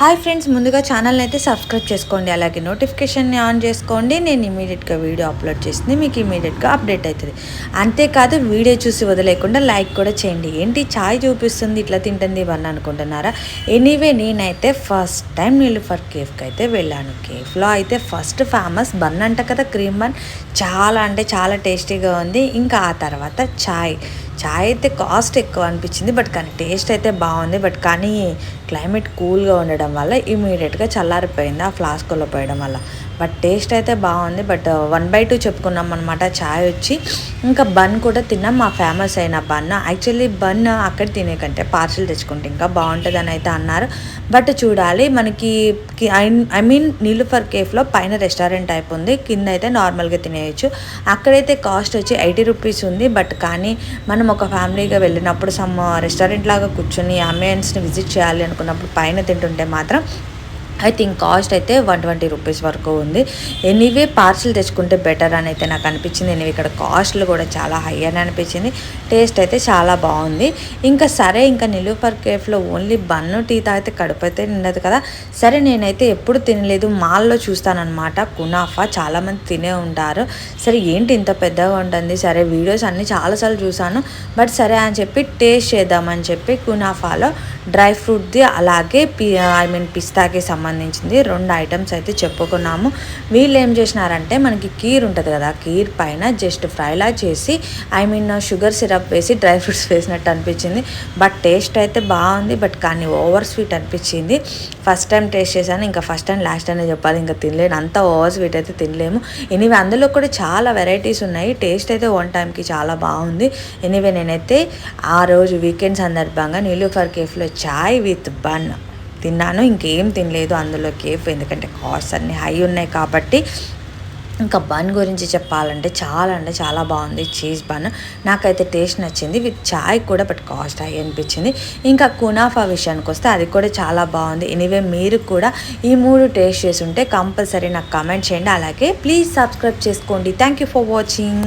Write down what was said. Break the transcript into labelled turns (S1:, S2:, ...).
S1: Hi friends, ముందుగా ఛానల్ని అయితే సబ్స్క్రైబ్ చేసుకోండి, అలాగే నోటిఫికేషన్ని ఆన్ చేసుకోండి. నేను ఇమీడియట్గా వీడియో అప్లోడ్ చేసింది మీకు ఇమీడియట్గా అప్డేట్ అవుతుంది. అంతేకాదు వీడియో చూసి వదిలేకుండా లైక్ కూడా చేయండి. ఏంటి ఛాయ్ చూపిస్తుంది ఇట్లా తింటుంది ఇవన్నీ అనుకుంటున్నారా? ఎనీవే నేనైతే ఫస్ట్ టైం నీలూఫర్ కేఫ్కి అయితే వెళ్ళాను. కేఫ్లో అయితే ఫస్ట్ ఫేమస్ బన్ అంట కదా, క్రీమ్ బన్. చాలా అంటే చాలా టేస్టీగా ఉంది. ఇంకా ఆ తర్వాత ఛాయ్ అయితే కాస్ట్ ఎక్కువ అనిపించింది, బట్ కానీ టేస్ట్ అయితే బాగుంది. బట్ కానీ క్లైమేట్ కూల్గా ఉండడం వల్ల ఇమీడియట్గా చల్లారిపోయింది ఆ ఫ్లాస్క్లో పోయడం వల్ల. బట్ టేస్ట్ అయితే బాగుంది. బట్ 1/2 చెప్పుకున్నాం అనమాట ఛాయ్ వచ్చి. ఇంకా బన్ కూడా తిన్నాం, మా ఫేమస్ అయిన బన్. యాక్చువల్లీ బన్ అక్కడ తినే కంటే పార్సల్ తెచ్చుకుంటే ఇంకా బాగుంటుందని అయితే అన్నారు. బట్ చూడాలి, మనకి ఐ మీన్ నీలూఫర్ కేఫ్లో పైన రెస్టారెంట్ టైప్ ఉంది, కింద అయితే నార్మల్గా తినేయచ్చు. అక్కడైతే కాస్ట్ వచ్చి 80 రూపీస్ ఉంది. బట్ కానీ మనం ఒక ఫ్యామిలీగా వెళ్ళినప్పుడు సమ్ రెస్టారెంట్ లాగా కూర్చొని అంబియన్స్ని విజిట్ చేయాలి అనుకున్నప్పుడు పైన తింటుంటే మాత్రం ఐ థింక్ కాస్ట్ అయితే 120 రూపీస్ వరకు ఉంది. ఎనీవే పార్సల్ తెచ్చుకుంటే బెటర్ అని అయితే నాకు అనిపించింది. ఎనీవే ఇక్కడ కాస్ట్లు కూడా చాలా హై అని అనిపించింది. టేస్ట్ అయితే చాలా బాగుంది. ఇంకా సరే, ఇంకా నీలూఫర్ కేఫ్లో ఓన్లీ బన్ను టీ తాగితే కడుపు అయితే నిండదు కదా. సరే, నేనైతే ఎప్పుడు తినలేదు, మాల్లో చూస్తానన్నమాట కునాఫా, చాలామంది తినే ఉంటారు. సరే ఏంటి ఇంత పెద్దగా ఉంటుంది, సరే వీడియోస్ అన్నీ చాలాసార్లు చూసాను, బట్ సరే అని చెప్పి టేస్ట్ చేద్దామని చెప్పి కునాఫాలో డ్రై ఫ్రూట్ది అలాగే పిస్తాకి సంబంధించింది 2 ఐటమ్స్ అయితే చెప్పుకున్నాము. వీళ్ళు ఏం చేసినారంటే మనకి కీర్ ఉంటుంది కదా, కీర్ పైన జస్ట్ ఫ్రైలా చేసి షుగర్ సిరప్ వేసి డ్రై ఫ్రూట్స్ వేసినట్టు అనిపించింది. బట్ టేస్ట్ అయితే బాగుంది, బట్ కానీ ఓవర్ స్వీట్ అనిపించింది. ఫస్ట్ టైం టేస్ట్ చేశాను, ఇంకా ఫస్ట్ టైం లాస్ట్ అనే చెప్పాలి, ఇంకా తినలేను, అంత ఓవర్ స్వీట్ అయితే తినలేము. ఎనీవే అందులో కూడా చాలా వెరైటీస్ ఉన్నాయి. టేస్ట్ అయితే 1 టైంకి చాలా బాగుంది. ఎనీవే నేనైతే ఆ రోజు వీకెండ్ సందర్భంగా నీలూఫర్ కేఫ్లో ఛాయ్ విత్ బన్ తిన్నాను, ఇంకేం తినలేదు అందులో కేఫ్, ఎందుకంటే కాస్ట్ అన్నీ హై ఉన్నాయి కాబట్టి. ఇంకా బన్ గురించి చెప్పాలంటే చాలా అంటే చాలా బాగుంది. చీజ్ బన్ నాకైతే టేస్ట్ నచ్చింది, విత్ ఛాయ్ కూడా, బట్ కాస్ట్ హై అనిపించింది. ఇంకా కునాఫా విషయానికి వస్తే అది కూడా చాలా బాగుంది. ఎనీవే మీరు కూడా ఈ 3 టేస్ట్ చేసి ఉంటే కంపల్సరీ నాకు కామెంట్ చేయండి, అలాగే ప్లీజ్ సబ్స్క్రైబ్ చేసుకోండి. Thank you for watching.